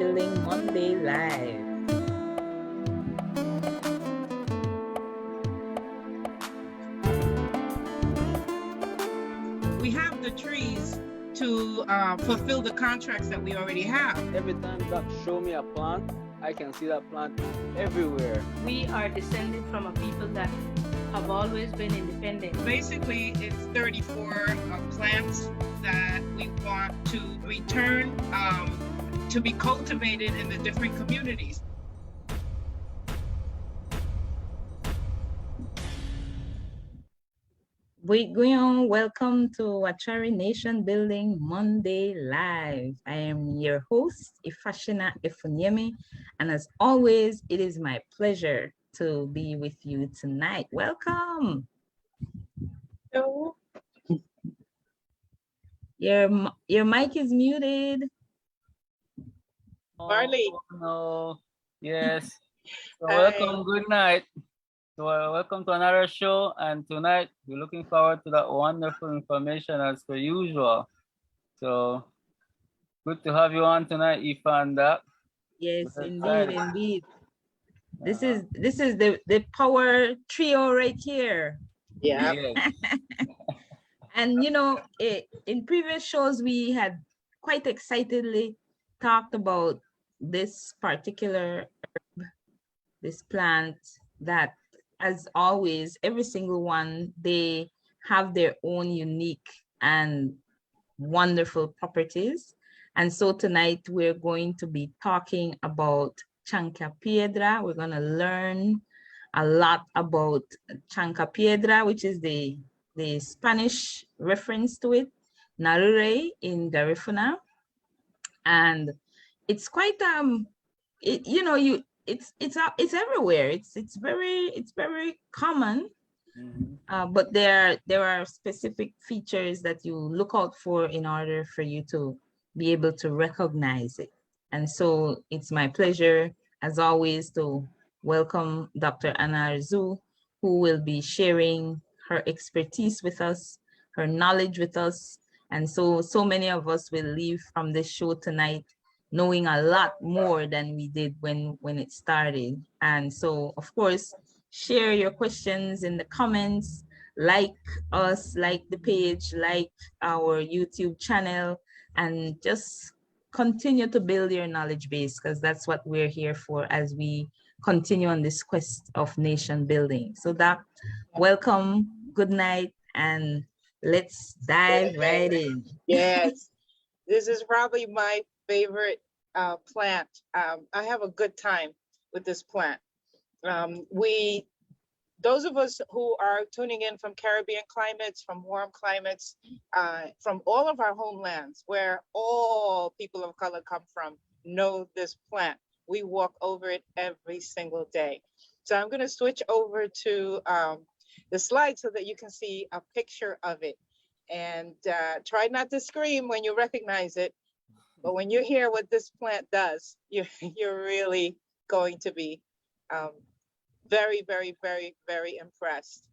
Building Monday Live. We have the trees to fulfill the contracts that we already have. Every time Doc show me a plant, I can see that plant everywhere. We are descended from a people that have always been independent. Basically, it's 34 plants that we want to return to be cultivated in the different communities. Welcome to Wachari Nation Building Monday Live. I am your host, Ifashina Efunyemi, and as always, it is my pleasure to be with you tonight. Welcome. Hello. Your mic is muted. Marley. Oh, no. Yes. So welcome, good night. So welcome to another show, and tonight we're looking forward to that wonderful information as per usual. So good to have you on tonight, Ifa and Doc. Yes, indeed. This is the power trio right here. Yeah. Yes. And you know, in previous shows we had quite excitedly talked about this particular herb, this plant that, as always, every single one, they have their own unique and wonderful properties. And so tonight we're going to be talking about Chanca Piedra. We're going to learn a lot about Chanca Piedra, which is the Spanish reference to it, Narure in Garifuna. And it's quite it's everywhere. It's very common. Mm-hmm. But there are specific features that you look out for in order for you to be able to recognize it. And so it's my pleasure, as always, to welcome Dr. Arzu, who will be sharing her expertise with us, her knowledge with us. And so many of us will leave from this show tonight knowing a lot more than we did when it started. And so, of course, share your questions in the comments, like us, like the page, like our YouTube channel, and just continue to build your knowledge base, because that's what we're here for as we continue on this quest of nation building. So Doc, welcome, good night, and let's dive right in. Yes, this is probably my favorite plant. I have a good time with this plant. Those of us who are tuning in from Caribbean climates, from warm climates, from all of our homelands where all people of color come from, know this plant. We walk over it every single day. So I'm going to switch over to the slide so that you can see a picture of it. And try not to scream when you recognize it. But when you hear what this plant does, you're really going to be very, very, very, very impressed.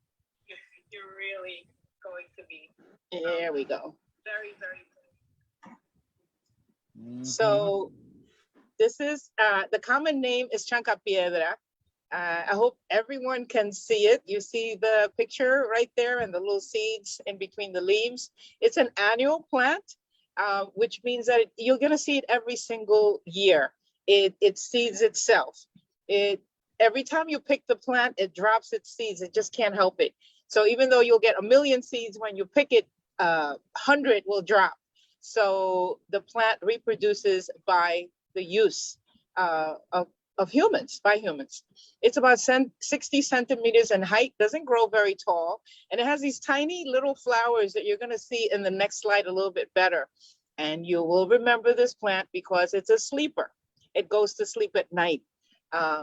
You're really going to be. There we go. Very, very. Mm-hmm. So this is the common name is Chanca Piedra. I hope everyone can see it. You see the picture right there and the little seeds in between the leaves. It's an annual plant, which means that you're going to see it every single year. It seeds itself. Every time you pick the plant, it drops its seeds. It just can't help it. So even though you'll get 1,000,000 seeds, when you pick it, 100 will drop. So the plant reproduces by the use of humans, by humans. It's about 60 centimeters in height, doesn't grow very tall. And it has these tiny little flowers that you're going to see in the next slide a little bit better. And you will remember this plant because it's a sleeper. It goes to sleep at night.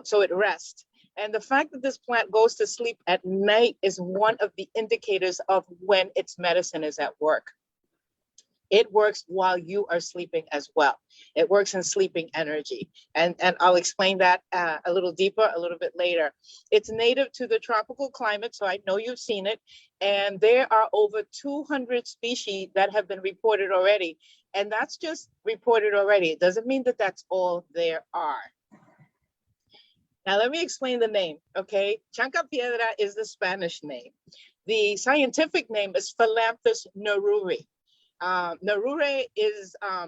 So it rests. And the fact that this plant goes to sleep at night is one of the indicators of when its medicine is at work. It works while you are sleeping as well. It works in sleeping energy. And I'll explain that a little deeper a little bit later. It's native to the tropical climate, so I know you've seen it. And there are over 200 species that have been reported already. And that's just reported already. It doesn't mean that that's all there are. Now, let me explain the name, okay? Chanca Piedra is the Spanish name. The scientific name is Philanthus naruri. Naruri is a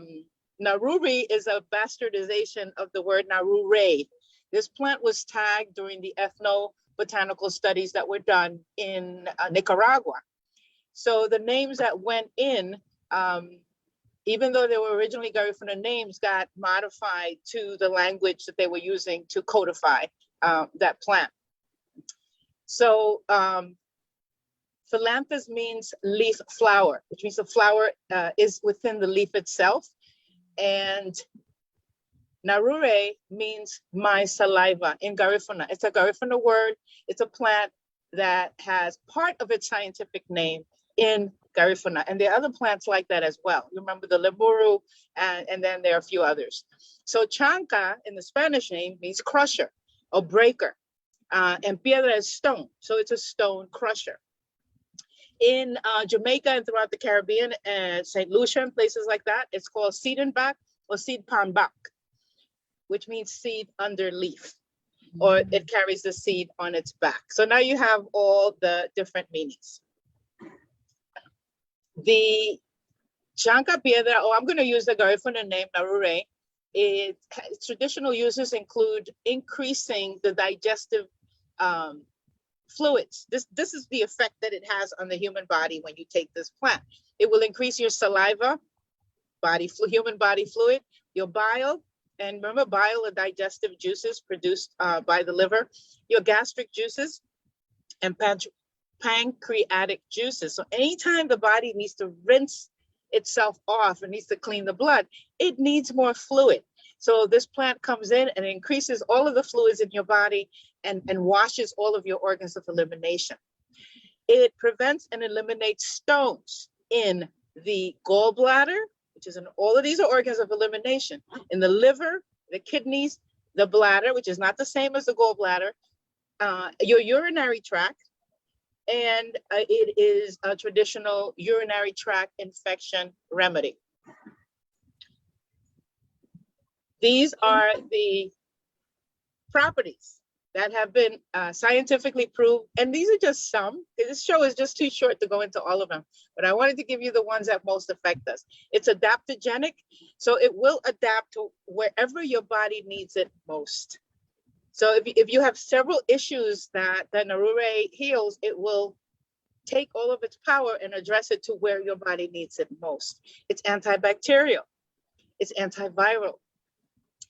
bastardization of the word narure. This plant was tagged during the ethnobotanical studies that were done in Nicaragua. So the names that went in, even though they were originally Garifuna names, got modified to the language that they were using to codify that plant. So Philanthus means leaf flower, which means the flower is within the leaf itself. And narure means my saliva in Garifuna. It's a Garifuna word. It's a plant that has part of its scientific name in Garifuna. And there are other plants like that as well. You remember the lemuru, and then there are a few others. So chanca in the Spanish name means crusher or breaker. And piedra is stone. So it's a stone crusher. In Jamaica and throughout the Caribbean and St. Lucia and places like that, it's called seed and back or seed pan back, which means seed under leaf, or it carries the seed on its back. So now you have all the different meanings. The Chanca Piedra, I'm going to use the Garifuna name, narure. Its traditional uses include increasing the digestive fluids. This is the effect that it has on the human body when you take this plant. It will increase your saliva, human body fluid, your bile, and remember bile are digestive juices produced by the liver, your gastric juices, and pancreatic juices. So anytime the body needs to rinse itself off and needs to clean the blood, it needs more fluid. So this plant comes in and increases all of the fluids in your body and washes all of your organs of elimination. It prevents and eliminates stones in the gallbladder, which is in all of these are organs of elimination, in the liver, the kidneys, the bladder, which is not the same as the gallbladder, your urinary tract, and it is a traditional urinary tract infection remedy. These are the properties that have been scientifically proved, and these are just some. This show is just too short to go into all of them, but I wanted to give you the ones that most affect us. It's adaptogenic, so it will adapt to wherever your body needs it most. So if you have several issues that narure heals, it will take all of its power and address it to where your body needs it most. It's antibacterial, it's antiviral,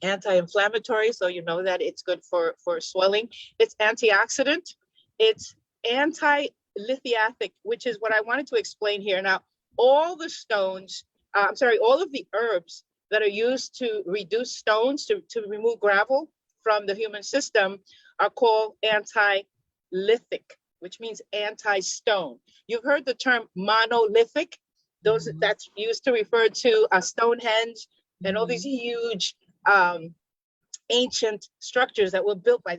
anti-inflammatory, so you know that it's good for swelling. It's antioxidant, it's anti-lithiatic, which is what I wanted to explain here. Now, all the stones, all of the herbs that are used to reduce stones, to remove gravel from the human system are called anti-lithic, which means anti-stone. You've heard the term monolithic. That's used to refer to Stonehenge and all these huge ancient structures that were built by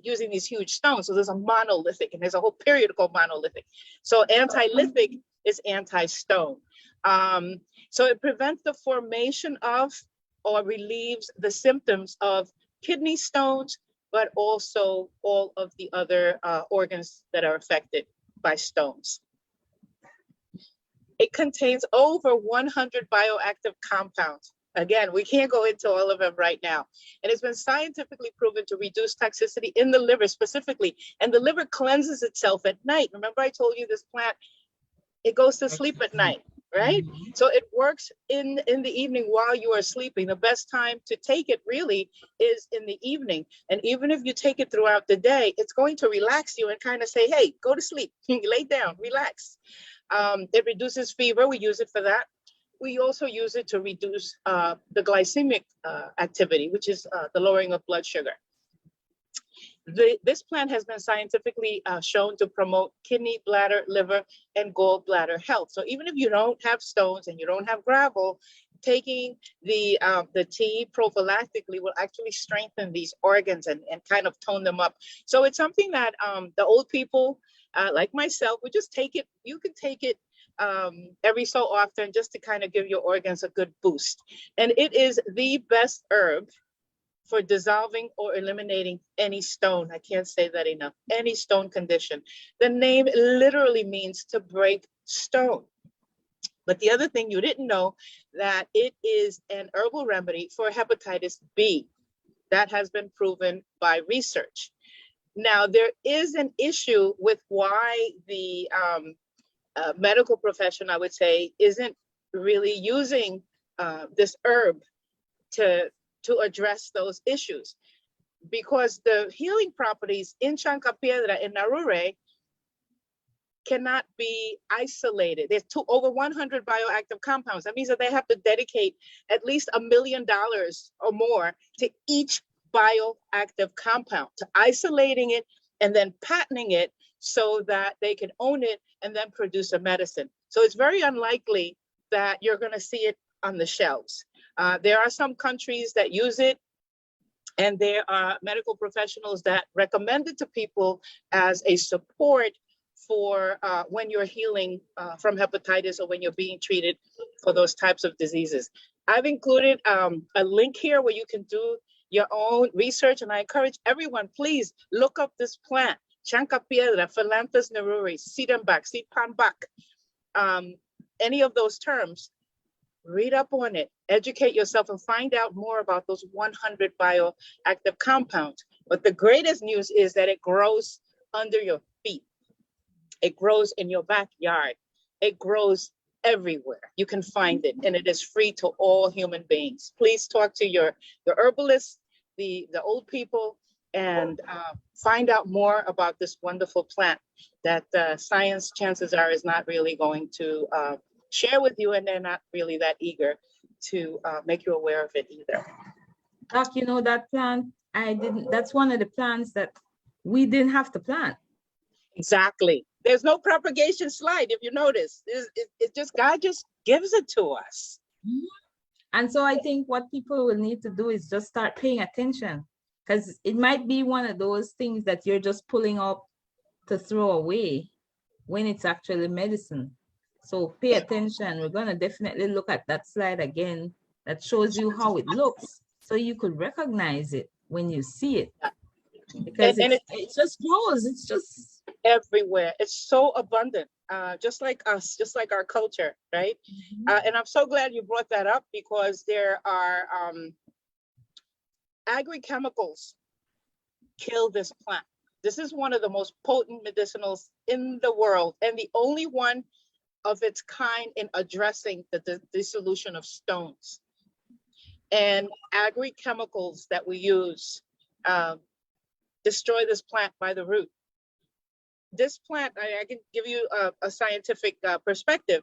using these huge stones. So there's a monolithic, and there's a whole period called monolithic. So anti-lithic is anti-stone. So it prevents the formation of or relieves the symptoms of kidney stones, but also all of the other organs that are affected by stones. It contains over 100 bioactive compounds. Again, we can't go into all of them right now. And it's been scientifically proven to reduce toxicity in the liver specifically. And the liver cleanses itself at night. Remember I told you this plant, it goes to sleep at night, right? So it works in the evening while you are sleeping. The best time to take it really is in the evening. And even if you take it throughout the day, it's going to relax you and kind of say, hey, go to sleep, lay down, relax. It reduces fever. We use it for that. We also use it to reduce the glycemic activity, which is the lowering of blood sugar. This plant has been scientifically shown to promote kidney, bladder, liver, and gallbladder health. So even if you don't have stones and you don't have gravel, taking the tea prophylactically will actually strengthen these organs and kind of tone them up. So it's something that the old people, like myself, would just take it. You could take it every so often, just to kind of give your organs a good boost. And it is the best herb for dissolving or eliminating any stone. I can't say that enough. Any stone condition. The name literally means to break stone. But the other thing you didn't know, that it is an herbal remedy for hepatitis B. That has been proven by research. Now, there is an issue with why the medical profession, I would say, isn't really using this herb to address those issues, because the healing properties in Chanca Piedra in Narure cannot be isolated. There's over 100 bioactive compounds. That means that they have to dedicate at least $1 million or more to each bioactive compound, to isolating it and then patenting it so that they can own it and then produce a medicine. So it's very unlikely that you're going to see it on the shelves. There are some countries that use it, and there are medical professionals that recommend it to people as a support for when you're healing from hepatitis or when you're being treated for those types of diseases. I've included a link here where you can do your own research, and I encourage everyone, please look up this plant, Chanca Piedra, Philanthus neruri, Seedenbach, Seedpanbach, any of those terms. Read up on it, educate yourself, and find out more about those 100 bioactive compounds. But the greatest news is that it grows under your feet. It grows in your backyard. It grows everywhere. You can find it, and it is free to all human beings. Please talk to your herbalists, the old people, and find out more about this wonderful plant that science, chances are, is not really going to share with you, and they're not really that eager to make you aware of it either. Doc, you know that plant, that's one of the plants that we didn't have to plant. Exactly. There's no propagation slide, if you notice. It just, God just gives it to us. And so I think what people will need to do is just start paying attention, because it might be one of those things that you're just pulling up to throw away when it's actually medicine. So pay attention. We're going to definitely look at that slide again that shows you how it looks, so you could recognize it when you see it. Because it just grows. It's just everywhere. It's so abundant, just like us, just like our culture, right? And I'm so glad you brought that up, because there are agri-chemicals kill this plant. This is one of the most potent medicinals in the world, and the only one of its kind in addressing the dissolution of stones. And agri-chemicals that we use destroy this plant by the root. This plant, I can give you a scientific perspective.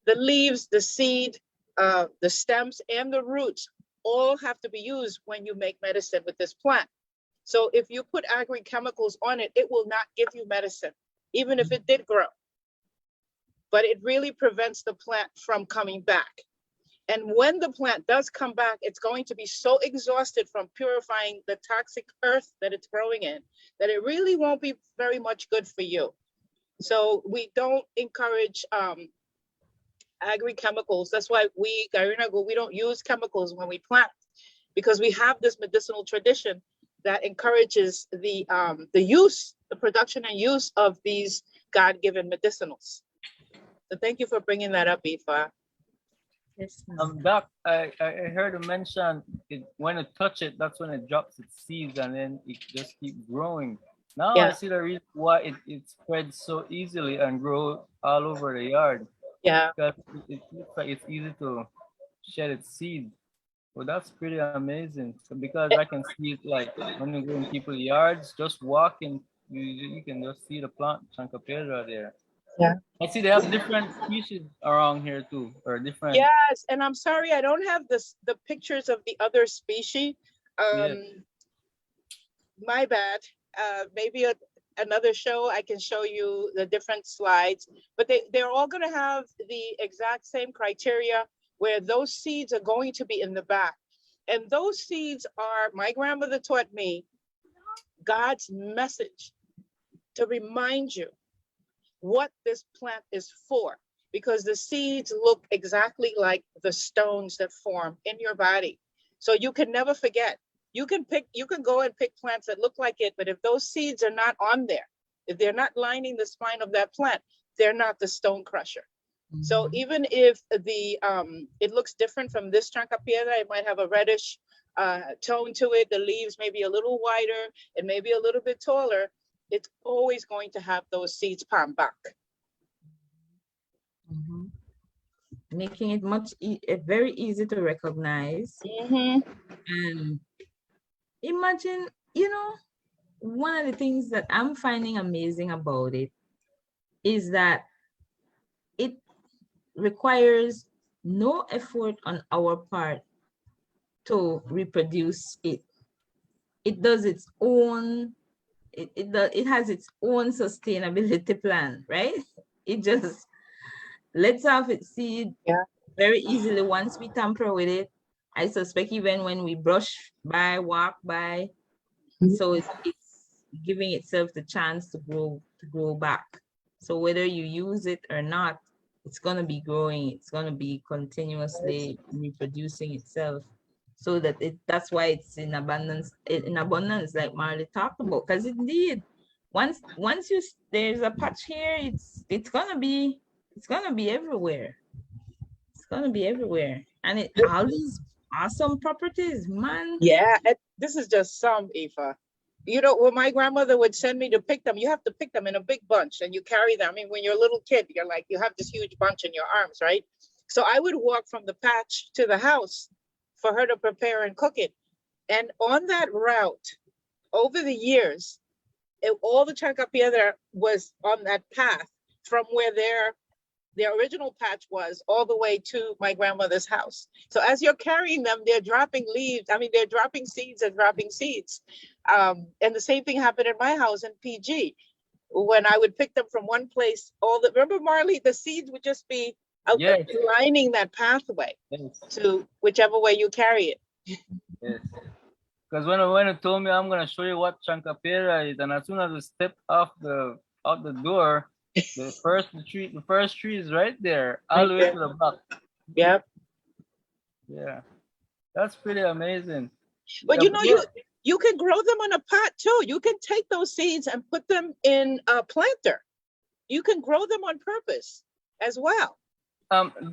The leaves, the seed, the stems, and the roots all have to be used when you make medicine with this plant. So if you put agri-chemicals on it, it will not give you medicine, even if it did grow. But it really prevents the plant from coming back. And when the plant does come back, it's going to be so exhausted from purifying the toxic earth that it's growing in, that it really won't be very much good for you. So we don't encourage agri-chemicals. That's why we don't use chemicals when we plant, because we have this medicinal tradition that encourages the production and use of these God-given medicinals. So thank you for bringing that up, Aoife. yes. Doc, I heard you mention it, when you touch it, that's when it drops its seeds and then it just keeps growing. Now I see the reason why it spreads so easily and grows all over the yard. Yeah. Because it looks like it's easy to shed its seed. Well, that's pretty amazing. So because I can see it, like when you go in people's yards, just walking, you can just see the plant Chanca Piedra there. Yeah. I see they have different species around here too, or different. Yes, and I'm sorry I don't have the pictures of the other species. My bad. Maybe another show I can show you the different slides, but they're all going to have the exact same criteria, where those seeds are going to be in the back. And those seeds are, my grandmother taught me, God's message to remind you what this plant is for. because the seeds look exactly like the stones that form in your body. So you can never forget. You can go and pick plants that look like it, but if those seeds are not on there, if they're not lining the spine of that plant, they're not the stone crusher. So even if it looks different from this Chanca Piedra, it might have a reddish tone to it. The leaves may be a little wider, it may be a little bit taller. It's always going to have those seeds palm back. Making it very easy to recognize. And imagine, one of the things that I'm finding amazing about it is that it requires no effort on our part to reproduce it. It does its own, it has its own sustainability plan, right? It just lets off its seed very easily once we tamper with it. I suspect even when we brush by, walk by, so it's giving itself the chance to grow back. So whether you use it or not, it's going to be growing. It's going to be continuously reproducing itself, so that that's why it's in abundance, like Marley talked about. Because indeed, once there's a patch here, it's gonna be everywhere. It's gonna be everywhere, and it all these awesome properties, man. Yeah, this is just some, Aoife. When my grandmother would send me to pick them, you have to pick them in a big bunch and you carry them. I mean, when you're a little kid, you're like, you have this huge bunch in your arms, right? So I would walk from the patch to the house for her to prepare and cook it. And on that route, over the years, all the Chanca Piedra was on that path from where their original patch was all the way to my grandmother's house. So as you're carrying them, they're dropping leaves. I mean, they're dropping seeds and dropping seeds. And the same thing happened in my house in PG. When I would pick them from one place, remember, Marley, the seeds would just be lining that pathway to whichever way you carry it. Yes. Because when you told me I'm gonna show you what Chanca Piedra is, and as soon as you step out the door, the first tree is right there, all the way to the back. Yep. Yeah, that's pretty amazing. But you can grow them on a pot too. You can take those seeds and put them in a planter. You can grow them on purpose as well.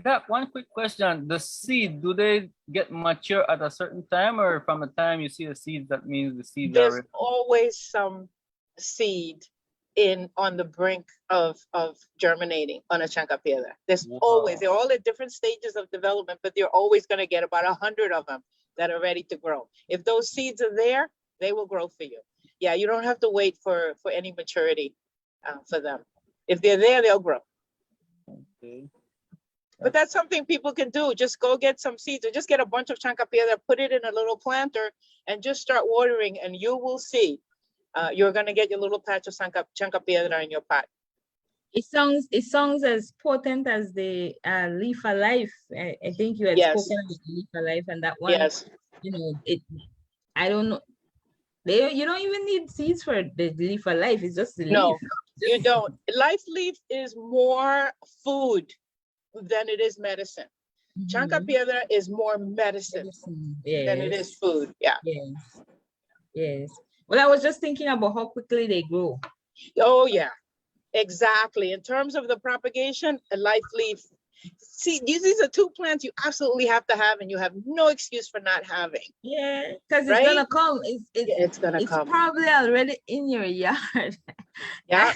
That one quick question: the seed, do they get mature at a certain time, or from the time you see the seeds, that means the seeds There's are? always some seed on the brink of germinating on a Chanca Piedra. There's always, they're all at different stages of development, but you're always going to get about 100 of them that are ready to grow. If those seeds are there, they will grow for you. Yeah, you don't have to wait for any maturity for them. If they're there, they'll grow. Okay. But that's something people can do. Just go get some seeds, or just get a bunch of Chanca Piedra, put it in a little planter, and just start watering, and you will see you're going to get your little patch of Chanca Piedra in your pot. It sounds as potent as the Leaf Alive. I think you had spoken of the Leaf Alive, and that one. Yes. I don't know. You don't even need seeds for the Leaf Alive. It's just the leaf. No, you don't. Life leaf is more food than it is medicine. Chanca Piedra is more medicine than it is food. Yeah. Yes. Well, I was just thinking about how quickly they grow. Oh, yeah, exactly. In terms of the propagation, a life leaf. See, these are two plants you absolutely have to have, and you have no excuse for not having. Yeah, because it's gonna come. It's gonna come. It's probably already in your yard. Yeah.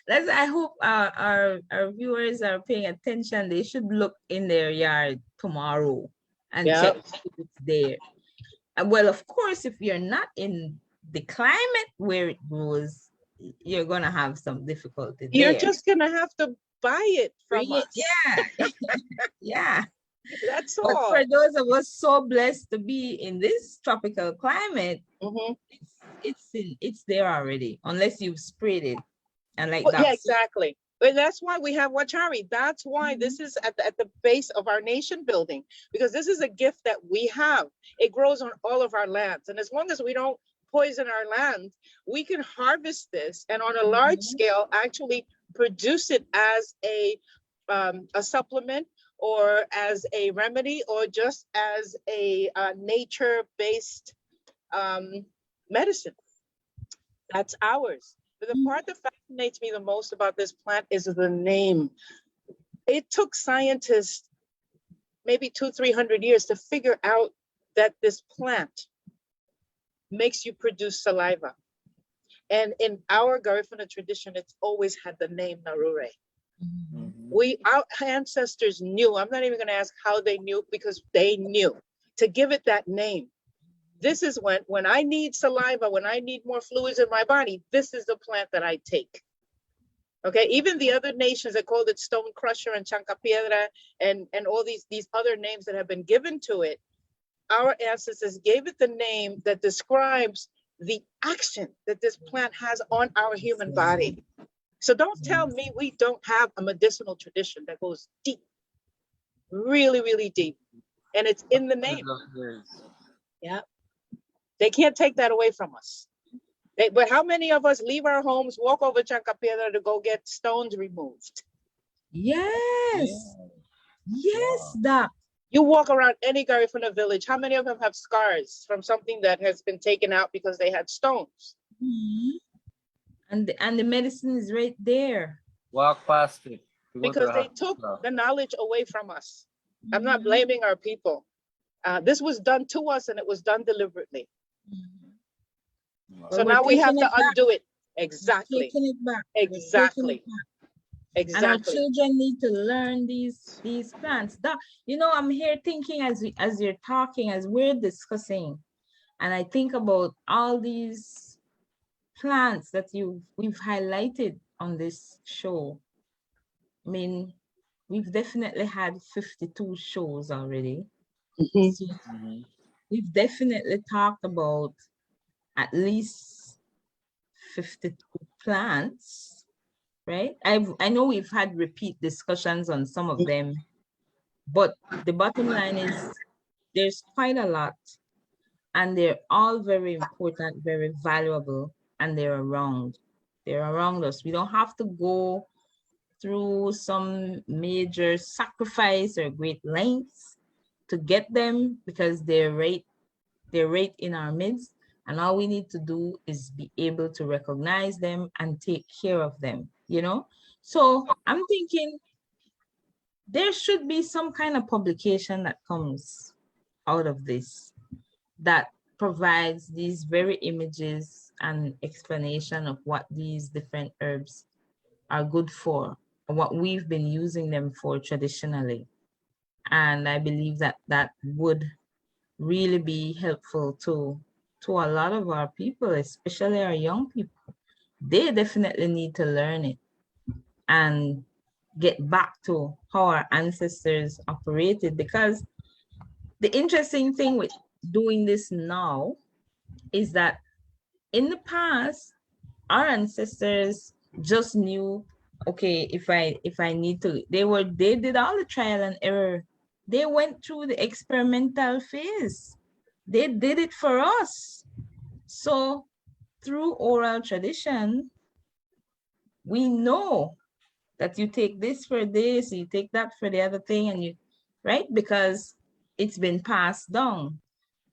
That's. I hope our viewers are paying attention. They should look in their yard tomorrow and check if it's there. Well, of course, if you're not in the climate where it grows, you're gonna have some difficulty. You're just gonna have to buy it from us. Yeah. Yeah. That's but all. For those of us so blessed to be in this tropical climate, it's there already, unless you've sprayed it. And Yeah, exactly. But that's why we have Wachari. That's why this is at the base of our nation building, because this is a gift that we have. It grows on all of our lands. And as long as we don't poison our land, we can harvest this and on a large scale actually produce it as a a supplement or as a remedy or just as a nature-based medicine. That's ours. But the part that fascinates me the most about this plant is the name. It took scientists maybe 200-300 years to figure out that this plant makes you produce saliva. And in our Garifuna tradition, it's always had the name Narure. Our ancestors knew. I'm not even going to ask how they knew, because they knew to give it that name. This is when I need saliva, when I need more fluids in my body, this is the plant that I take. Okay, even the other nations that called it stone crusher and Chanca Piedra and all these other names that have been given to it, our ancestors gave it the name that describes the action that this plant has on our human body. So don't tell me we don't have a medicinal tradition that goes deep, really, really deep. And it's in the name. Yeah. They can't take that away from us. But how many of us leave our homes, walk over Chanca Piedra to go get stones removed? Yes. Yes, Doc. You walk around any Garifuna village, how many of them have scars from something that has been taken out because they had stones? And the medicine is right there. Walk past it. Because they took the knowledge away from us. I'm not blaming our people. This was done to us, and it was done deliberately. So now we have to undo it. Exactly. Taking it back. Exactly. Exactly. And our children need to learn these plants. That, you know, I'm here thinking as you're talking, as we're discussing, and I think about all these plants that we've highlighted on this show. I mean, we've definitely had 52 shows already. So we've definitely talked about at least 52 plants, right? I know we've had repeat discussions on some of them, but the bottom line is there's quite a lot, and they're all very important, very valuable, and they're around. They're around us. We don't have to go through some major sacrifice or great lengths to get them, because they're right in our midst. And all we need to do is be able to recognize them and take care of them, you know? So I'm thinking there should be some kind of publication that comes out of this that provides these very images and explanation of what these different herbs are good for, and what we've been using them for traditionally. And I believe that that would really be helpful to a lot of our people, especially our young people. They definitely need to learn it and get back to how our ancestors operated, because the interesting thing with doing this now is that in the past, our ancestors just knew, okay, if I need to, they did all the trial and error. They went through the experimental phase. They did it for us. So through oral tradition, we know that you take this for this, you take that for the other thing, and you, right? Because it's been passed down.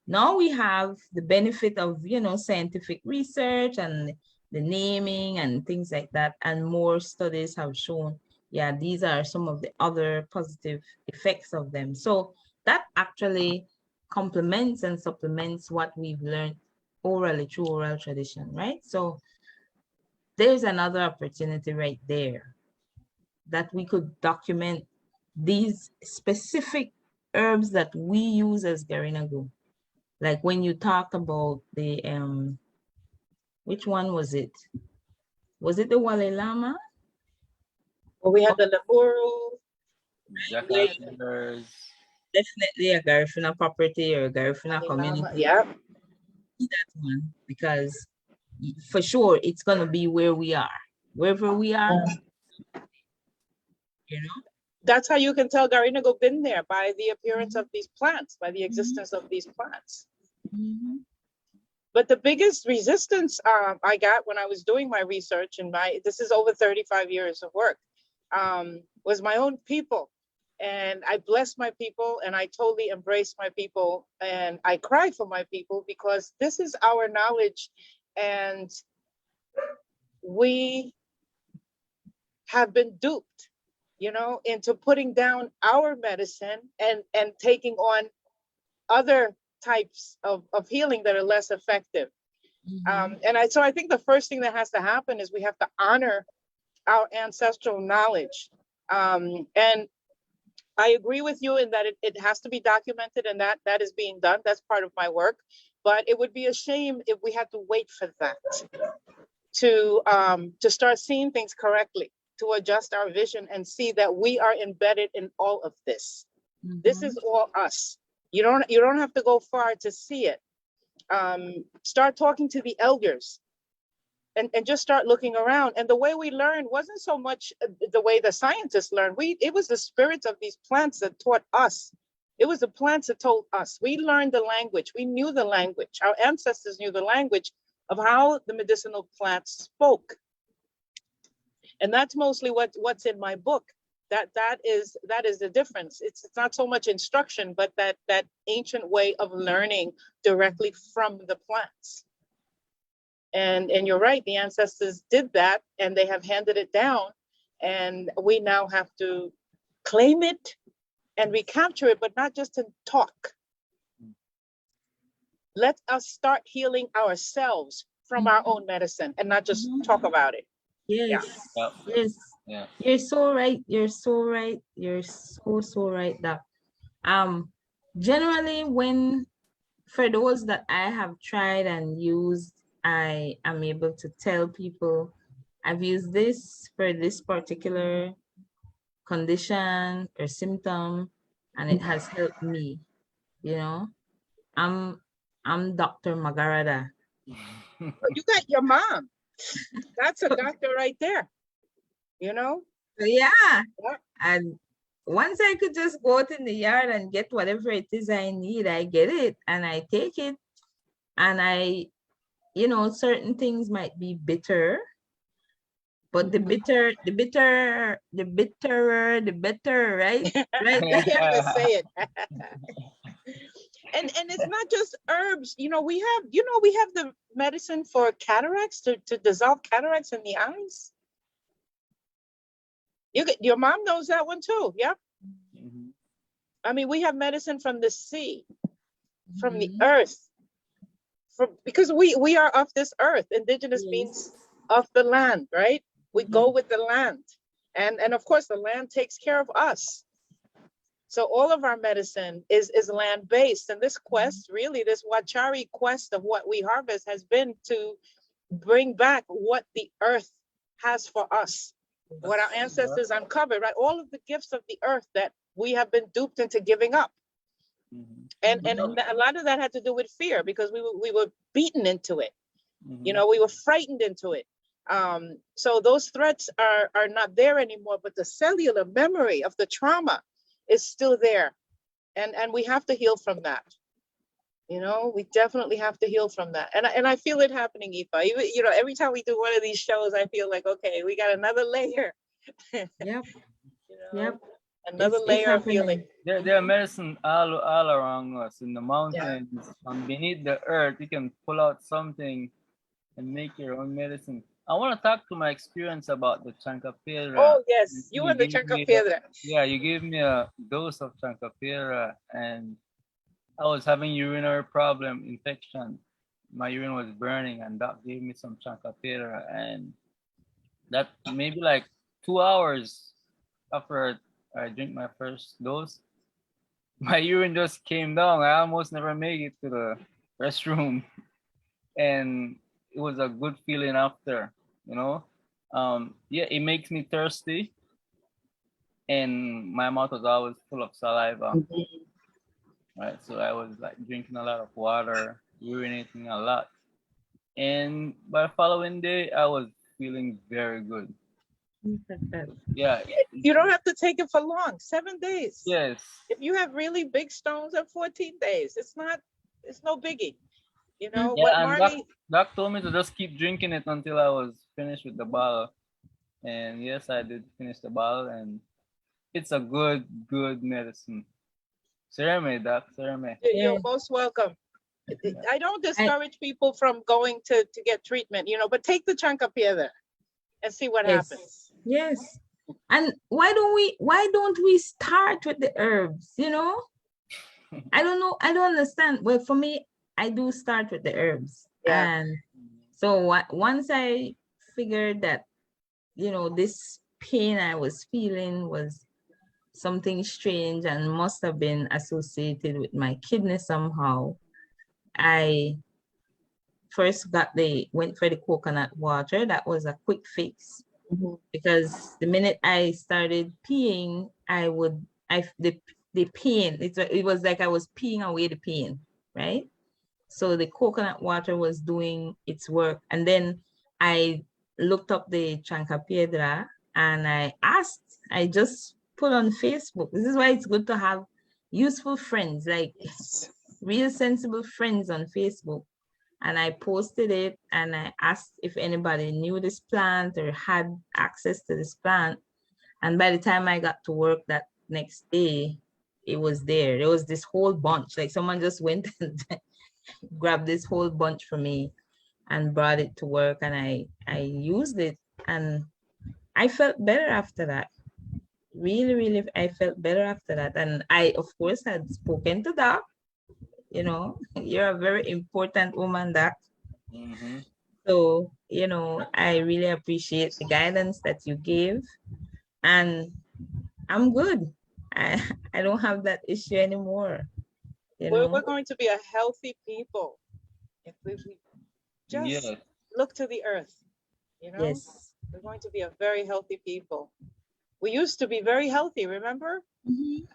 Now we have the benefit of, you know, scientific research and the naming and things like that. And more studies have shown, yeah, these are some of the other positive effects of them. So that actually complements and supplements what we've learned orally through oral tradition, right? So there's another opportunity right there that we could document these specific herbs that we use as Garinagu. Like when you talk about the, which one was it? Was it the Wale Lama? Well, we had the Lemuru. Definitely a Garifuna property or a Garifuna community. Yeah. That one, because for sure it's going to be where we are. Wherever we are, you know? That's how you can tell Garinago been there, by the appearance of these plants, by the existence of these plants. But the biggest resistance I got when I was doing my research, and this is over 35 years of work, was my own people. And I bless my people, and I totally embrace my people, and I cry for my people, because this is our knowledge, and we have been duped, into putting down our medicine and taking on other types of healing that are less effective. So I think the first thing that has to happen is we have to honor our ancestral knowledge. And I agree with you in that it has to be documented, and that is being done. That's part of my work. But it would be a shame if we had to wait for that to start seeing things correctly, to adjust our vision and see that we are embedded in all of this. This is all us. You don't have to go far to see it. Start talking to the elders. And just start looking around. And the way we learned wasn't so much the way the scientists learned. It was the spirits of these plants that taught us. It was the plants that told us. We learned the language. We knew the language. Our ancestors knew the language of how the medicinal plants spoke. And that's mostly what's in my book. That is the difference. It's not so much instruction, but that ancient way of learning directly from the plants. And you're right, the ancestors did that, and they have handed it down, and we now have to claim it and recapture it, but not just to talk. Let us start healing ourselves from our own medicine and not just talk about it. Yes. Yeah. Yes. Yeah. You're so right. You're so right. You're so right, Doc. Generally, for those that I have tried and used, I am able to tell people I've used this for this particular condition or symptom, and it has helped me. I'm Dr. Magarada. You got your mom. That's a doctor right there. So yeah. And once I could just go out in the yard and get whatever it is I need, I get it and I take it. And certain things might be bitter, but the bitterer, the better, right? Right. You have to say it. And it's not just herbs. We have the medicine for cataracts to dissolve cataracts in the eyes. Your mom knows that one too. Yeah. I mean, we have medicine from the sea, from the earth, because we are of this earth. Indigenous means of the land, right? We go with the land, and of course the land takes care of us. So all of our medicine is land-based, and this quest, really, this Wachari quest of what we harvest has been to bring back what the earth has for us, what our ancestors uncovered, right? All of the gifts of the earth that we have been duped into giving up. And a lot of that had to do with fear, because we were beaten into it. We were frightened into it. So those threats are not there anymore, but the cellular memory of the trauma is still there. And we have to heal from that. We definitely have to heal from that. And I feel it happening, Aoife. Every time we do one of these shows, I feel like, okay, we got another layer. Yep. Yep. Another layer of healing. There are medicine all around us in the mountains and beneath the earth. You can pull out something and make your own medicine. I want to talk to my experience about the Chanca Piedra. Oh yes, you and the Chanca Piedra. You gave me a dose of Chanca Piedra, and I was having urinary problem, infection. My urine was burning, and Doc gave me some Chanca Piedra, and that maybe like 2 hours after I drink my first dose, my urine just came down. I almost never made it to the restroom, and it was a good feeling after. It makes me thirsty, and my mouth was always full of saliva. Right, so I was like drinking a lot of water, urinating a lot, and by the following day, I was feeling very good. Yeah. You don't have to take it for long. 7 days. Yes. If you have really big stones, at 14 days. It's no biggie. Doc told me to just keep drinking it until I was finished with the bottle. And yes, I did finish the bottle, and it's a good medicine. Sereme, Doc, Sereme. You're Yeah. most welcome. I don't I, discourage people from going to get treatment, you know, but take the Chanca Piedra and see what yes. happens. Yes. And why don't we start with the herbs, you know? I don't know. I don't understand. Well, for me, I do start with the herbs. Yeah. And so once I figured that, you know, this pain I was feeling was something strange and must have been associated with my kidney somehow, I first went for the coconut water. That was a quick fix because the minute I started peeing, the pain, it was like I was peeing away the pain, right? So the coconut water was doing its work. And then I looked up the Chanca Piedra and I just put on Facebook. This is why it's good to have useful friends, like real sensible friends on Facebook. And I posted it and I asked if anybody knew this plant or had access to this plant. And by the time I got to work that next day, it was there. There was this whole bunch. Like someone just went and grabbed this whole bunch for me and brought it to work, and I used it and I felt better after that. Really, really, I felt better after that. And I, of course, had spoken to Doc. You know, you're a very important woman, Doc. So, you know, I really appreciate the guidance that you gave, and I'm good. I don't have that issue anymore. You know, We're going to be a healthy people if we just Yes. look to the earth, you know? yes. We're going to be a very healthy people. We used to be very healthy, remember? Mhm.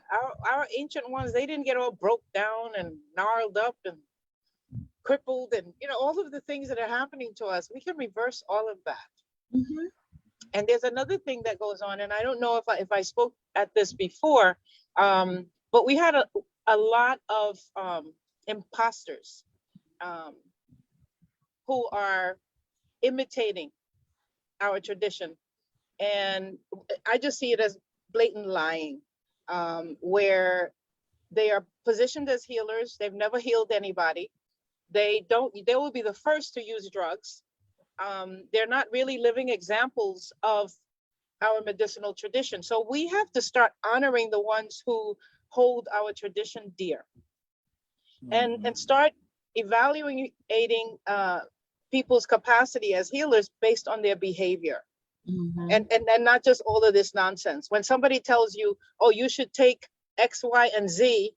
Our ancient ones, they didn't get all broke down and gnarled up and crippled and, you know, all of the things that are happening to us. We can reverse all of that. Mhm. And there's another thing that goes on, and I don't know if I spoke at this before, but we had a lot of imposters who are imitating our tradition. And I just see it as blatant lying, where they are positioned as healers. They've never healed anybody. They will be the first to use drugs. They're not really living examples of our medicinal tradition. So we have to start honoring the ones who hold our tradition dear, and start evaluating people's capacity as healers based on their behavior. Mhm. And not just all of this nonsense. When somebody tells you, oh, you should take X, Y, and Z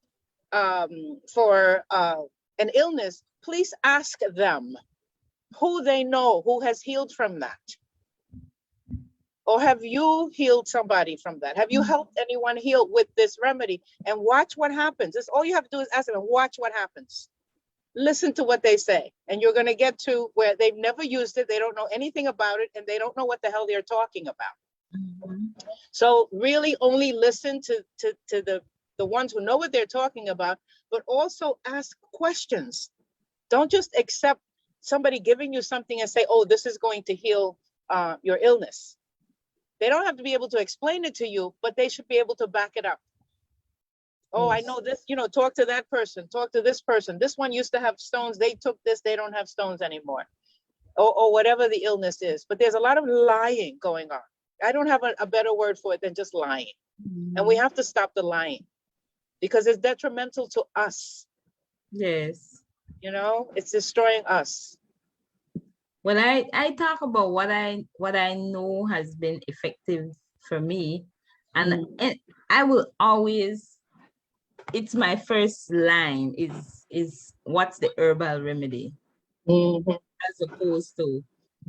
for an illness, please ask them who they know who has healed from that. Or have you healed somebody from that? Have you helped anyone heal with this remedy? And watch what happens. That's all you have to do is ask them and watch what happens. Listen to what they say. And you're going to get to where they've never used it. They don't know anything about it. And they don't know what the hell they're talking about. Mhm. So really only listen to the ones who know what they're talking about, but also ask questions. Don't just accept somebody giving you something and say, oh, this is going to heal your illness. They don't have to be able to explain it to you, but they should be able to back it up. Oh, I know this, you know, talk to that person, talk to this person. This one used to have stones. They took this, they don't have stones anymore. Or whatever the illness is. But there's a lot of lying going on. I don't have a better word for it than just lying. And we have to stop the lying because it's detrimental to us. Yes. You know, it's destroying us. Well, I talk about what I know has been effective for me, and I will always, it's my first line is what's the herbal remedy, as opposed to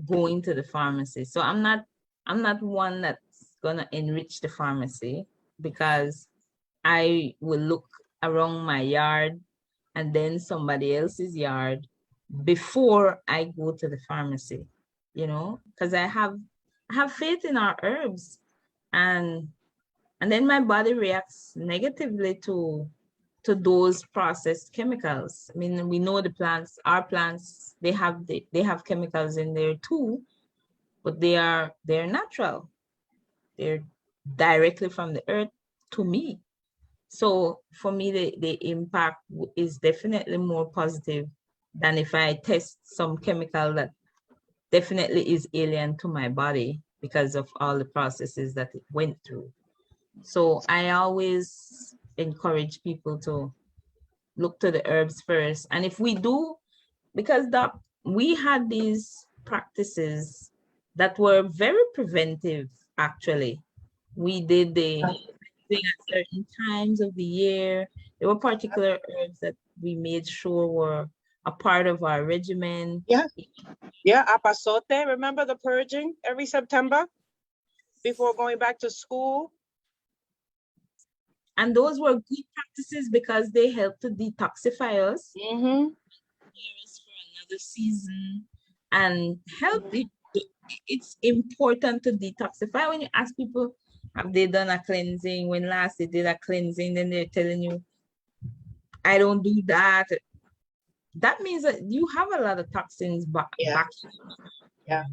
going to the pharmacy. So I'm not one that's gonna enrich the pharmacy, because I will look around my yard and then somebody else's yard before I go to the pharmacy, you know, because I have faith in our herbs, and then my body reacts negatively to those processed chemicals. I mean, we know our plants, they have chemicals in there too, but they're natural. They're directly from the earth to me. So for me, the impact is definitely more positive than if I test some chemical that definitely is alien to my body because of all the processes that it went through. So I always encourage people to look to the herbs first. And if we do, because we had these practices that were very preventive, actually. We did the thing at certain times of the year. There were particular herbs that we made sure were a part of our regimen. Yeah. Yeah, apazote. Remember the purging every September before going back to school? And those were good practices because they helped to detoxify us. Mm-hmm. For another season and help it. It's important to detoxify. When you ask people, have they done a cleansing? When last they did a cleansing, then they're telling you, I don't do that. That means that you have a lot of toxins back. Yeah.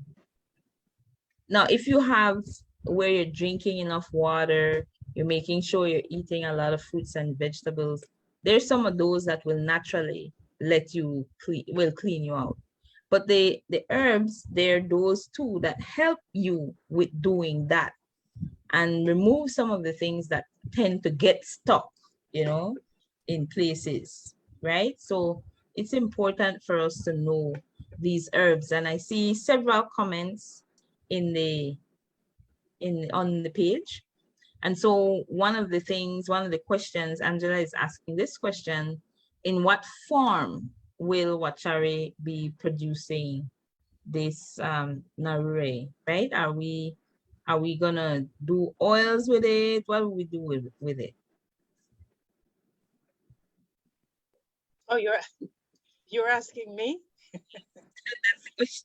Now, if you have where you're drinking enough water, you're making sure you're eating a lot of fruits and vegetables, there's some of those that will naturally let you clean you out. But the herbs, they're those too that help you with doing that and remove some of the things that tend to get stuck, in places, right? So it's important for us to know these herbs. And I see several comments on the page. And so one of the questions, Angela is asking this question: in what form will Wachari be producing this narure, right? Are we gonna do oils with it? What will we do with it? Oh, you're asking me?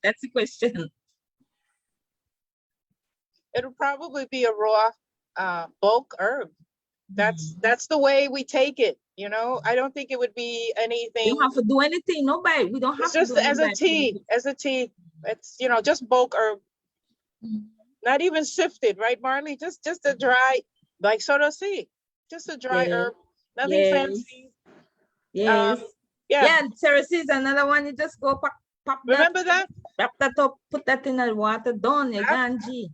That's the question. It'll probably be a raw bulk herb. That's the way we take it. I don't think it would be anything. You don't have to do anything. Nobody. We don't have to do as a tea. It's just bulk herb. Not even sifted, right, Marley? Just a dry, like see, just a dry herb. Nothing fancy. Yes. Yeah. Sarah sees another one. You just go pop. Remember that? Wrap that up, put that in the water, done.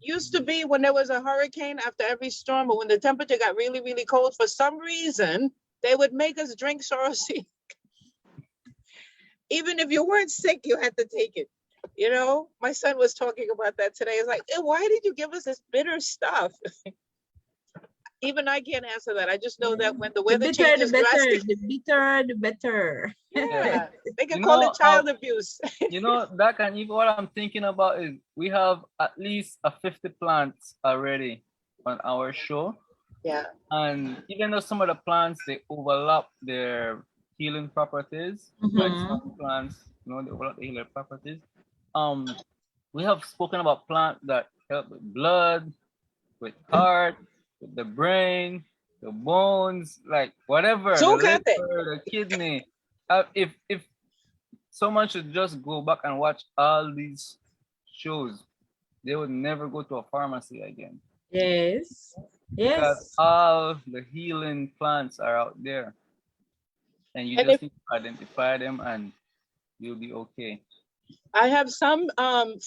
Used to be when there was a hurricane after every storm, but when the temperature got really, really cold, for some reason, they would make us drink sorosy. Even if you weren't sick, you had to take it. My son was talking about that today. It's like, why did you give us this bitter stuff? Even I can't answer that. I just know that when the weather changes drastically, the better. Yeah, they can call it child abuse. That can even what I'm thinking about is we have at least 50 plants already on our show. Yeah. And even though some of the plants they overlap their healing properties, like some plants, they overlap the healing properties. We have spoken about plants that help with blood, with heart, with the brain, the bones, like whatever, the liver, the kidney. If someone should just go back and watch all these shows, they would never go to a pharmacy again. Yes. Because all the healing plants are out there. And you just need to identify them and you'll be okay. I have some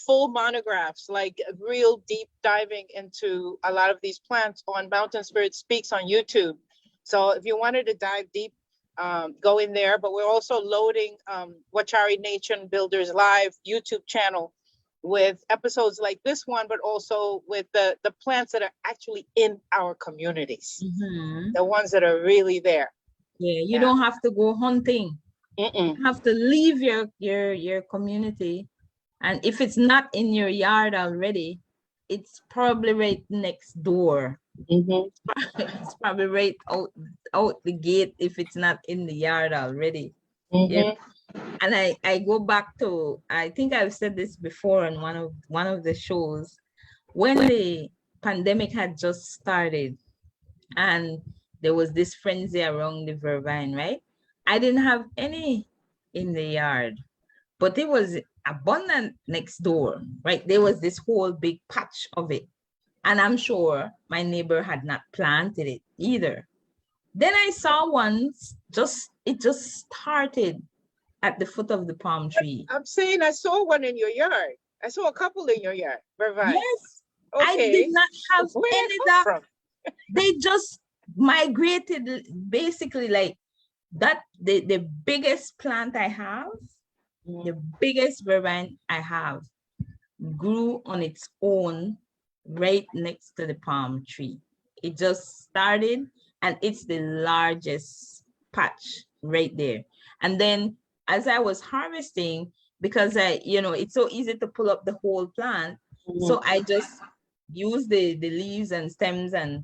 full monographs, like real deep diving into a lot of these plants on Mountain Spirit Speaks on YouTube. So if you wanted to dive deep, go in there. But we're also loading Wachari Nation Builders Live YouTube channel with episodes like this one, but also with the plants that are actually in our communities, the ones that are really there. Yeah, you don't have to go hunting. You have to leave your community, and if it's not in your yard already, it's probably right next door. It's probably right out the gate if it's not in the yard already. Yeah. And I go back to, I think I've said this before on one of the shows, when the pandemic had just started and there was this frenzy around the vervine, right? I didn't have any in the yard, but it was abundant next door, right? There was this whole big patch of it. And I'm sure my neighbor had not planted it either. Then I saw one, it just started at the foot of the palm tree. I'm saying I saw one in your yard. I saw a couple in your yard. Vervine. Yes, Okay. I did not have Where did any it come that. from? They just migrated basically like that. The biggest plant I have, the biggest vervine I have, grew on its own right next to the palm tree. It just started, and it's the largest patch right there. And then as I was harvesting, because it's so easy to pull up the whole plant, so I just use the leaves and stems and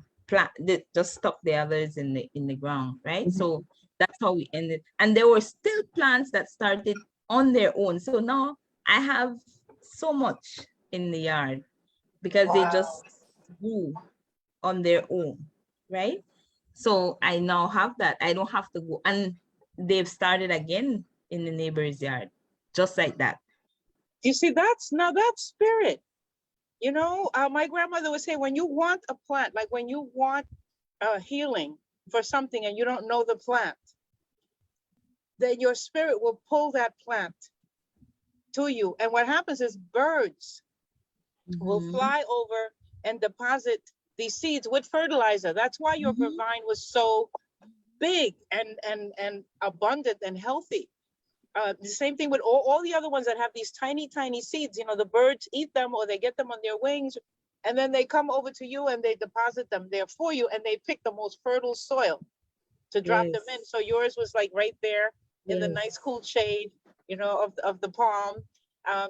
just stuck the others in the ground, right? So that's how we ended. And there were still plants that started on their own. So now I have so much in the yard because they just grew on their own, right? So I now have that. I don't have to go, and they've started again in the neighbor's yard, just like that. You see, that's spirit. You know, my grandmother would say, when you want a plant, like when you want healing for something and you don't know the plant, then your spirit will pull that plant to you. And what happens is birds will fly over and deposit these seeds with fertilizer. That's why your vervine was so big and abundant and healthy. The same thing with all the other ones that have these tiny, tiny seeds. You know, the birds eat them or they get them on their wings, and then they come over to you and they deposit them there for you, and they pick the most fertile soil to drop them in. So yours was like right there in the nice cool shade, you know, of the palm.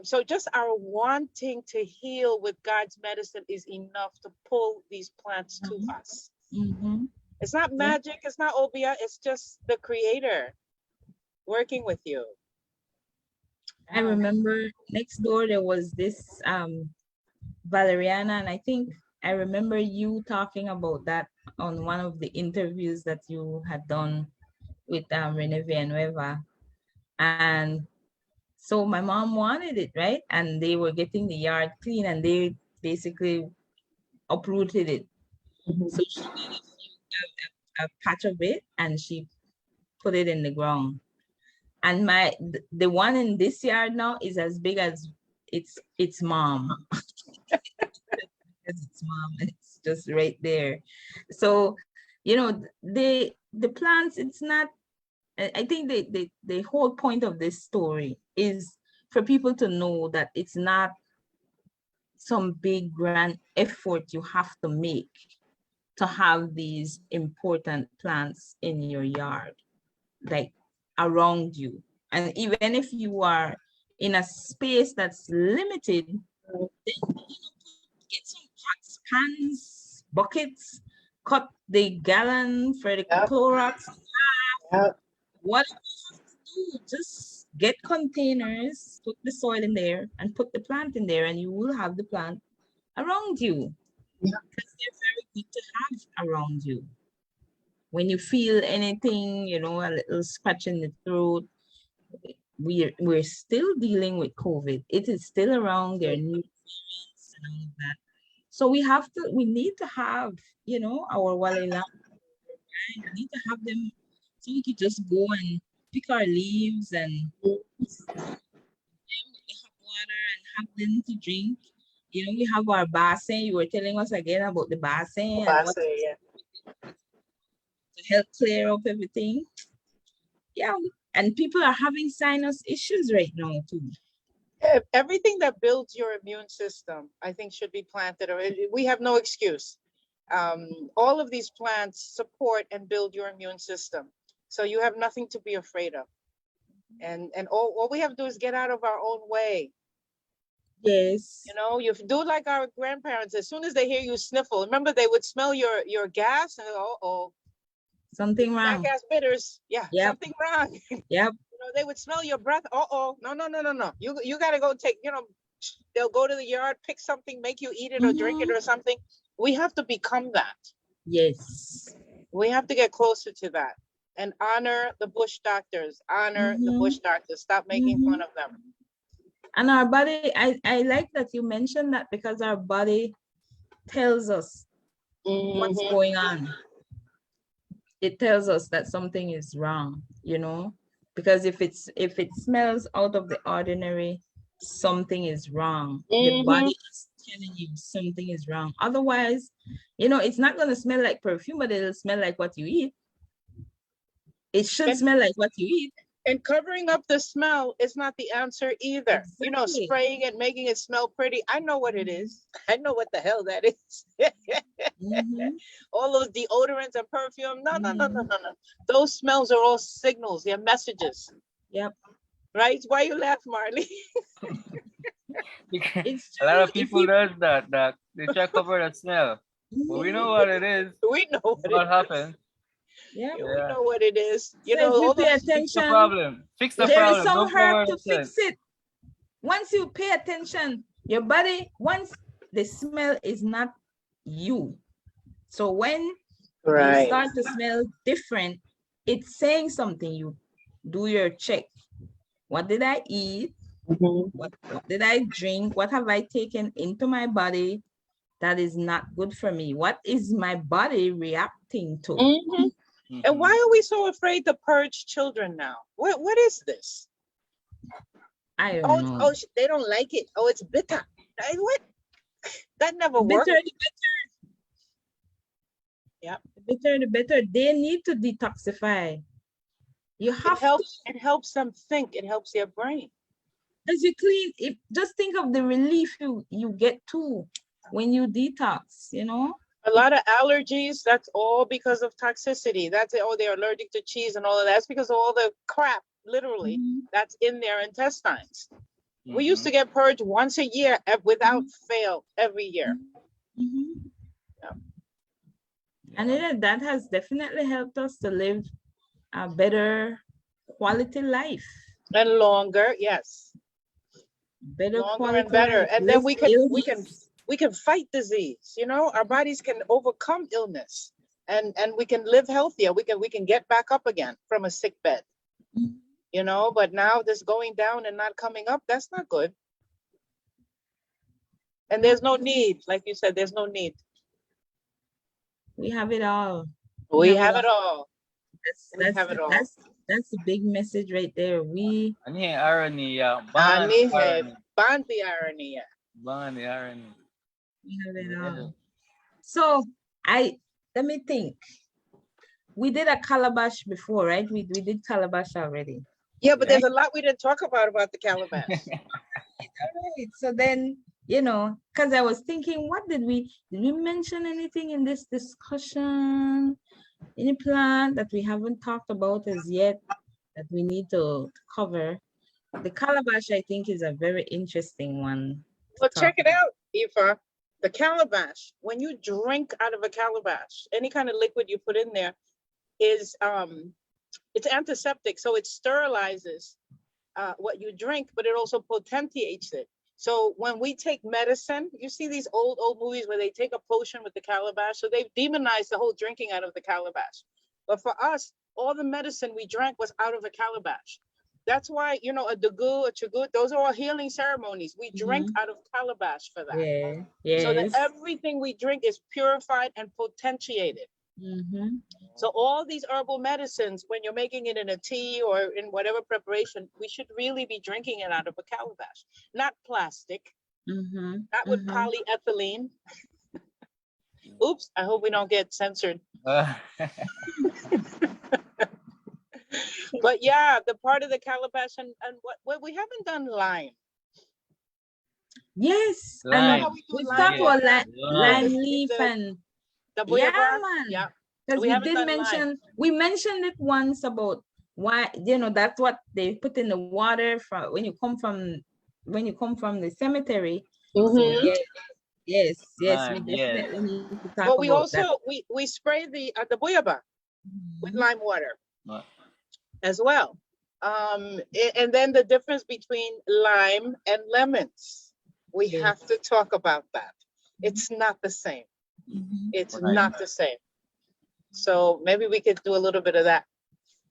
So just our wanting to heal with God's medicine is enough to pull these plants to us. It's not magic, it's not obia, it's just the Creator working with you. I remember next door there was this Valeriana, and I think I remember you talking about that on one of the interviews that you had done with Rene Villanueva. And so my mom wanted it, right? And they were getting the yard clean, and they basically uprooted it. So she made a patch of it and she put it in the ground. And the one in this yard now is as big as its mom. Its mom, it's just right there. So, you know, the plants, it's not, I think the whole point of this story is for people to know that it's not some big grand effort you have to make to have these important plants in your yard, like around you. And even if you are in a space that's limited, then get some pots, pans, buckets, cut the gallon for the Clorox. Whatever you have to do, just get containers, put the soil in there, and put the plant in there, and you will have the plant around you. Because they're very good to have around you. When you feel anything, you know, a little scratch in the throat, we're still dealing with COVID. It is still around. There are new variants and all of that. So we need to have, you know, our walila. We need to have them so we could just go and pick our leaves and have water and have them to drink. You know, we have our basin. You were telling us again about the basin. To help clear up everything. Yeah, and people are having sinus issues right now too. Everything that builds your immune system, I think, should be planted. Or we have no excuse. All of these plants support and build your immune system, so you have nothing to be afraid of. And all we have to do is get out of our own way. Yes. You know, you do like our grandparents. As soon as they hear you sniffle, remember they would smell your gas and something wrong. Gas bitters. Yeah, something wrong. Yep. You know, they would smell your breath. No. You got to go take, you know, they'll go to the yard, pick something, make you eat it or drink it or something. We have to become that. Yes. We have to get closer to that and honor the bush doctors, honor the bush doctors. Stop making fun of them. And our body, I like that you mentioned that, because our body tells us what's going on. It tells us that something is wrong, you know, because if it smells out of the ordinary, something is wrong. The body is telling you something is wrong. Otherwise, you know, it's not going to smell like perfume, but it'll smell like what you eat. It should smell like what you eat. And covering up the smell is not the answer either. Exactly. You know, spraying it, making it smell pretty. I know what it is. I know what the hell that is. All those deodorants and perfume. No. Those smells are all signals. They're messages. Yep. Right? Why you laugh, Marley? A lot of people does that. They try to cover the smell. But we know what it is. We know what happened. Yeah. We know what it is. You So know, if you all pay those, Fix the attention, problem. Fix the there problem. is some Don't cover herb to the smell. fix it. Once you pay attention, your body, once the smell is not you. So when you start to smell different, it's saying something. You do your check. What did I eat? What did I drink? What have I taken into my body that is not good for me? What is my body reacting to? And why are we so afraid to purge children now? What is this? I don't know. Oh, they don't like it. Oh, it's bitter. What? That never worked. The bitter. Yeah. The bitter. They need to detoxify. You have it helps them think. It helps their brain. As you clean, just think of the relief you get too when you detox, you know? A lot of allergies, that's all because of toxicity. That's it. Oh, they're allergic to cheese and all of that. That's because of all the crap, literally, that's in their intestines. We used to get purged once a year without fail every year. Yeah. And that has definitely helped us to live a better quality life. And longer, yes. Better longer quality and better. life, And then we can fight disease. You know, our bodies can overcome illness, and we can live healthier. We can get back up again from a sick bed. You know, but now this going down and not coming up, that's not good. And there's no need, like you said, there's no need. We have it all. We have it all. That's the big message right there. We irony, yeah. Bandi irony. We have it all. So let me think. We did a calabash before, right? We did calabash already. Yeah, but there's a lot we didn't talk about the calabash. All right. So then, you know, because I was thinking, did we mention anything in this discussion? Any plant that we haven't talked about as yet that we need to cover? The calabash, I think, is a very interesting one. Well, check it out, Aoife. The calabash, when you drink out of a calabash, any kind of liquid you put in there is, it's antiseptic. So it sterilizes what you drink, but it also potentiates it. So when we take medicine, you see these old movies where they take a potion with the calabash. So they've demonized the whole drinking out of the calabash. But for us, all the medicine we drank was out of a calabash. That's why, you know, a dagu, a chagut, those are all healing ceremonies. We drink out of calabash for that. Yeah. Yes. So that everything we drink is purified and potentiated. So all these herbal medicines, when you're making it in a tea or in whatever preparation, we should really be drinking it out of a calabash, not plastic, not with polyethylene. Oops, I hope we don't get censored. But yeah, the part of the calabash and what we haven't done lime. Yes, lime. We talked about lime leaf and the man. Yeah. Because we mentioned it once about why, you know, that's what they put in the water when you come from the cemetery. So, yes, lime, we definitely need to talk but we about also that. we spray the buyaba with lime water as well. And then the difference between lime and lemons, we have to talk about that. It's not the same. It's not the same. So maybe we could do a little bit of that.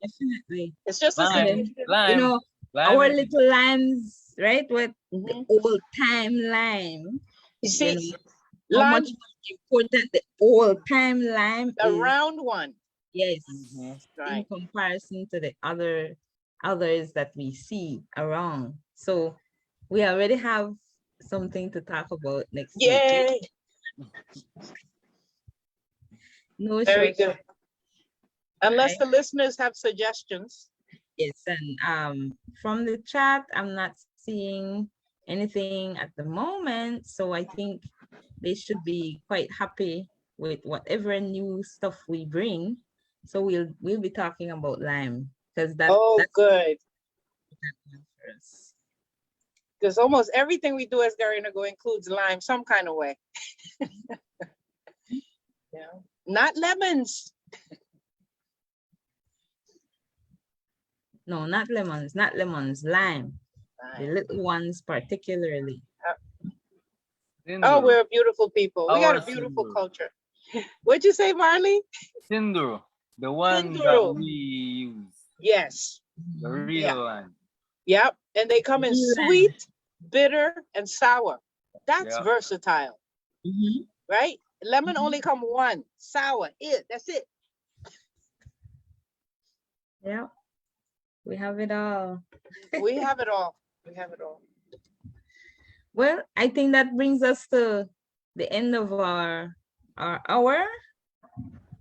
Definitely. It's just lime. you know, our little limes right? What the Mhm. old time lime. You When see, how lime, much more important the old time lime the is. round one. Yes, Mhm. in Right. comparison to the others that we see around. So we already have something to talk about next week. Yay. No Very short, good. Unless right? the listeners have suggestions. Yes, and from the chat, I'm not seeing anything at the moment, so I think they should be quite happy with whatever new stuff we bring. So we'll be talking about lime because Oh, that's good. important for us. Because almost everything we do as Garinago includes lime some kind of way. Yeah. Not lemons. No, not lemons, not lemons, lime. The Lime. little ones particularly. Oh, Sindur. we're beautiful people. We got a Our beautiful Sindur. culture. What'd you say, Marley? Sindur. The one that Sinduru. we use. Yes. The Mhm. real Yeah. one. Yep. And they come in Real lime. sweet, bitter, and sour. That's Yeah. versatile, Mhm. right? Lemon Mhm. only come one. Sour. That's it. Yeah, we have it all. We have it all. We have it all. Well, I think that brings us to the end of our hour.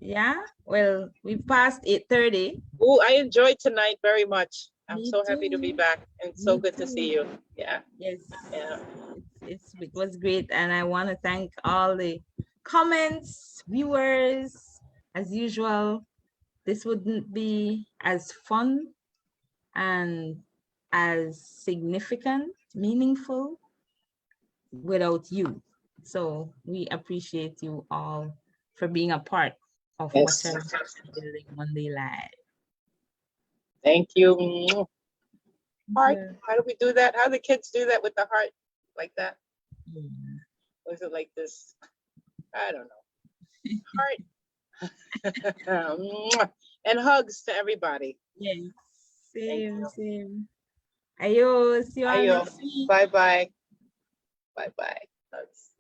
Yeah. Well, we passed 8:30. Oh, I enjoyed tonight very much. I'm Me so happy to be too. back and so Me good to see too. you. Yeah. Yes. Yeah. It was great, and I want to thank all the comments, viewers. As usual, this wouldn't be as fun and as significant, meaningful without you. So we appreciate you all for being a part of Yes. Wachari Building Monday Live. Thank you. Heart. Yeah. How do we do that? How do the kids do that with the heart? Like that? Yeah. Or is it like this? I don't know. Heart. And hugs to everybody. Yes. Thank Same, you. same. Ayo, see you all Ayo. next week. Bye bye. Bye bye. Hugs.